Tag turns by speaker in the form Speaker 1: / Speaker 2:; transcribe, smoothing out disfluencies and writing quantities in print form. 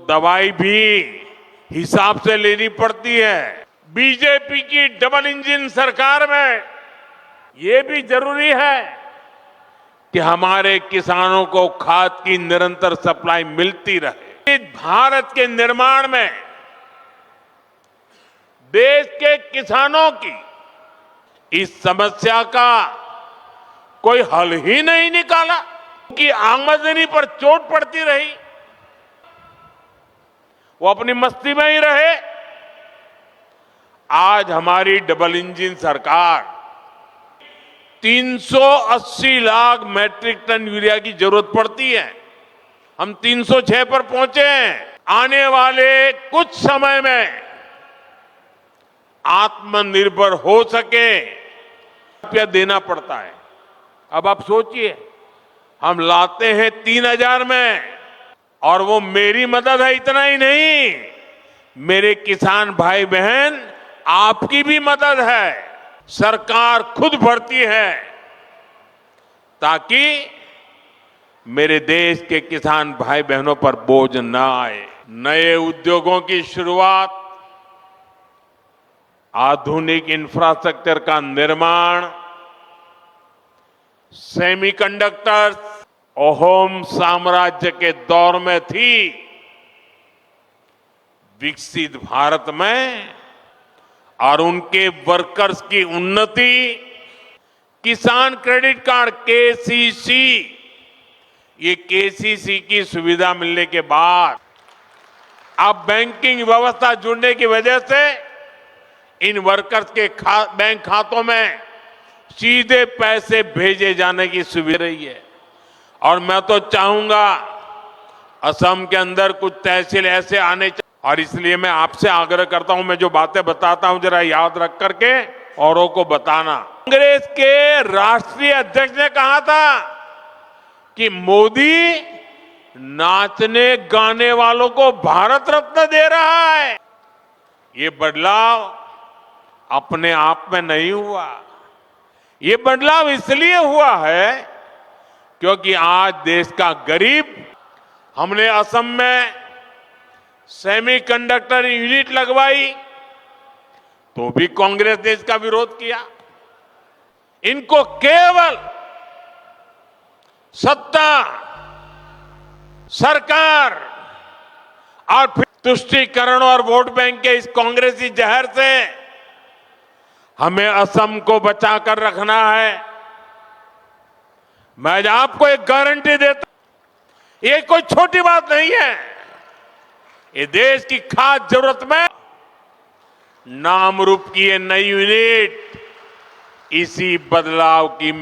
Speaker 1: दवाई भी हिसाब से लेनी पड़ती है। बीजेपी की डबल इंजन सरकार में ये भी जरूरी है कि हमारे किसानों को खाद की निरंतर सप्लाई मिलती रहे। भारत के निर्माण में देश के किसानों की इस समस्या का कोई हल ही नहीं निकाला। उनकी आमदनी पर चोट पड़ती रही, वो अपनी मस्ती में ही रहे। आज हमारी डबल इंजन सरकार 380 लाख मैट्रिक टन यूरिया की जरूरत पड़ती है, हम 306 पर पहुंचे हैं। आने वाले कुछ समय में आत्मनिर्भर हो सके रुपया देना पड़ता है। अब आप सोचिए, हम लाते हैं 3000 में, और वो मेरी मदद है इतना ही नहीं, मेरे किसान भाई बहन आपकी भी मदद है। सरकार खुद भरती है ताकि मेरे देश के किसान भाई बहनों पर बोझ न आए। नए उद्योगों की शुरुआत, आधुनिक इंफ्रास्ट्रक्चर का निर्माण, सेमीकंडक्टर्स अहोम साम्राज्य के दौर में थी। विकसित भारत में और उनके वर्कर्स की उन्नति, किसान क्रेडिट कार्ड केसीसी, ये केसीसी की सुविधा मिलने के बाद अब बैंकिंग व्यवस्था जुड़ने की वजह से इन वर्कर्स के बैंक खातों में सीधे पैसे भेजे जाने की सुविधा रही है। और मैं तो चाहूंगा असम के अंदर कुछ तहसील ऐसे आने चाहिए, और इसलिए मैं आपसे आग्रह करता हूं, मैं जो बातें बताता हूं जरा याद रख करके औरों को बताना। कांग्रेस के राष्ट्रीय अध्यक्ष ने कहा था कि मोदी नाचने गाने वालों को भारत रत्न दे रहा है। ये बदलाव अपने आप में नहीं हुआ, ये बदलाव इसलिए हुआ है क्योंकि आज देश का गरीब, हमने असम में सेमीकंडक्टर यूनिट लगवाई तो भी कांग्रेस ने इसका विरोध किया। इनको केवल सत्ता, सरकार और फिर तुष्टीकरण और वोट बैंक के इस कांग्रेसी जहर से हमें असम को बचाकर रखना है। मैं आज आपको एक गारंटी देता हूं, ये कोई छोटी बात नहीं है। ये देश की खास जरूरत में नाम रूप की ये नई यूनिट इसी बदलाव की